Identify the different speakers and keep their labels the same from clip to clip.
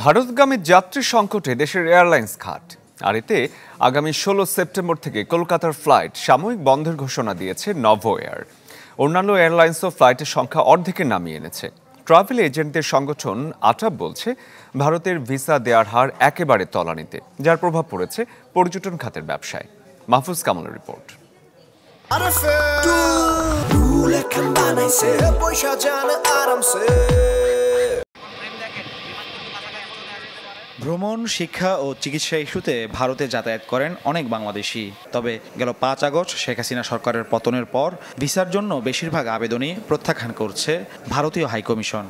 Speaker 1: ভারতগামী যাত্রী সংকটে দেশের এয়ারলাইন্স খাত। আর এতে আগামী 16 সেপ্টেম্বর থেকে কলকাতার ফ্লাইট সাময়িক বন্ধের ঘোষণা দিয়েছে নভো এয়ার। অন্যান্য এয়ারলাইন্সও ফ্লাইটের সংখ্যা অর্ধেকে নামিয়ে এনেছে। ট্রাভেল এজেন্টদের সংগঠন আটাব বলছে, ভারতের ভিসা দেওয়ার হার একেবারে তলানিতে, যার প্রভাব পড়েছে পর্যটন খাতের ব্যবসায়। মাহফুজ কামালের রিপোর্ট।
Speaker 2: ভ্রমণ, শিক্ষা ও চিকিৎসা ইস্যুতে ভারতে যাতায়াত করেন অনেক বাংলাদেশি। তবে গেল 5 আগস্ট শেখ হাসিনা সরকারের পতনের পর ভিসার জন্য বেশিরভাগ আবেদনই প্রত্যাখ্যান করছে ভারতীয় হাইকমিশন।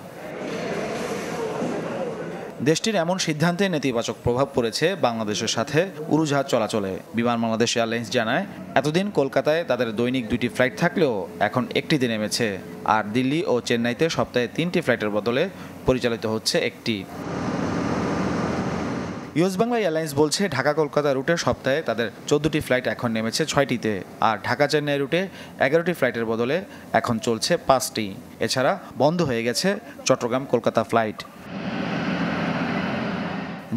Speaker 2: দেশটির এমন সিদ্ধান্তে নেতিবাচক প্রভাব পড়েছে বাংলাদেশের সাথে উড়োজাহাজ চলাচলে। বিমান বাংলাদেশ এয়ারলাইন্স জানায়, এতদিন কলকাতায় তাদের দৈনিক 2টি ফ্লাইট থাকলেও এখন 1টিতে নেমেছে। আর দিল্লি ও চেন্নাইতে সপ্তাহে 3টি ফ্লাইটের বদলে পরিচালিত হচ্ছে 1টি। ইউএস বাংলা এয়ারলাইন্স বলছে, ঢাকা কলকাতা রুটে সপ্তাহে তাদের 14টি ফ্লাইট এখন নেমেছে 6টিতে। আর ঢাকা চেন্নাই রুটে 11টি ফ্লাইটের বদলে এখন চলছে 5টি। এছাড়া বন্ধ হয়ে গেছে চট্টগ্রাম কলকাতা ফ্লাইট।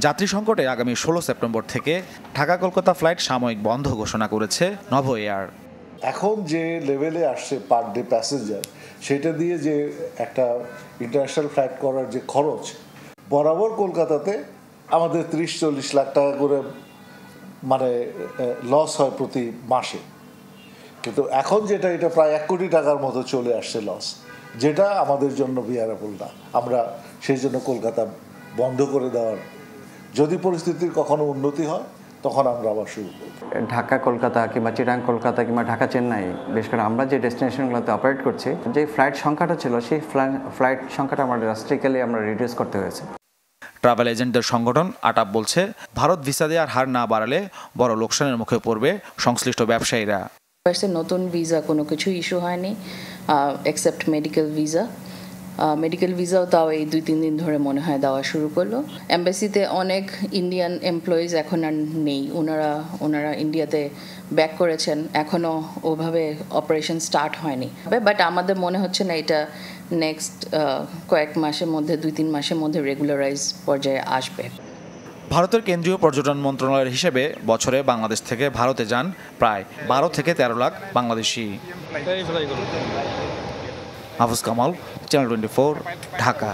Speaker 2: যাত্রী সংকটে আগামী 16 সেপ্টেম্বর থেকে ঢাকা কলকাতা ফ্লাইট সাময়িক বন্ধ ঘোষণা করেছে নভো এয়ার।
Speaker 3: এখন যে লেভেলে আসছে পার ডে প্যাসেঞ্জার, সেটা দিয়ে যে একটা ইন্টারন্যাশনাল ফ্লাইট করার যে খরচ, বরাবর কলকাতাতে আমাদের 30-40 লাখ টাকা করে মানে লস হয় প্রতি মাসে। কিন্তু এখন যেটা, এটা প্রায় 1 কোটি টাকার মতো চলে আসছে লস, যেটা আমাদের জন্য বিয়ারেবল না। আমরা সেই জন্য কলকাতা বন্ধ করে দেওয়ার, যদি পরিস্থিতির কখনো উন্নতি হয় তখন আমরা আবার শুরু করব।
Speaker 4: ঢাকা কলকাতা কিংবা চিটাং কলকাতা কিংবা ঢাকা চেন্নাই, বিশেষ করে আমরা যে ডেস্টিনেশনগুলোতে অপারেট করছি, যে ফ্লাইট সংখ্যাটা ছিল সেই ফ্লাইট সংখ্যাটা আমরা ড্রাস্টিক্যালি রিডিউস করতে হয়েছে।
Speaker 2: ট্রাভেল এজেন্টদের সংগঠন আটাব বলছে, ভারত ভিসা দেওয়ার হার না বাড়ালে বড় লোকসানের মুখে পড়বে সংশ্লিষ্ট ব্যবসায়ীরা।
Speaker 5: নতুন ভিসা কোনো কিছু ইস্যু হয়নি, এক্সেপ্ট মেডিকেল ভিসা। মেডিকেল ভিসাও তাও এই 2-3 দিন ধরে মনে হয় দেওয়া শুরু করলো। এম্বাসিতে অনেক ইন্ডিয়ান এমপ্লয়িজ এখন আর নেই, ওনারা ইন্ডিয়াতে ব্যাক করেছেন, এখনও ওভাবে অপারেশন স্টার্ট হয়নি। বাট আমাদের মনে হচ্ছে না এটা নেক্সট কয়েক মাসের মধ্যে, 2-3 মাসের মধ্যে রেগুলারাইজ পর্যায়ে আসবে।
Speaker 2: ভারতের কেন্দ্রীয় পর্যটন মন্ত্রণালয়ের হিসেবে বছরে বাংলাদেশ থেকে ভারতে যান প্রায় 12 থেকে 13 লাখ বাংলাদেশি। মাহফুজ কামাল, চ্যানেল 24, ঢাকা।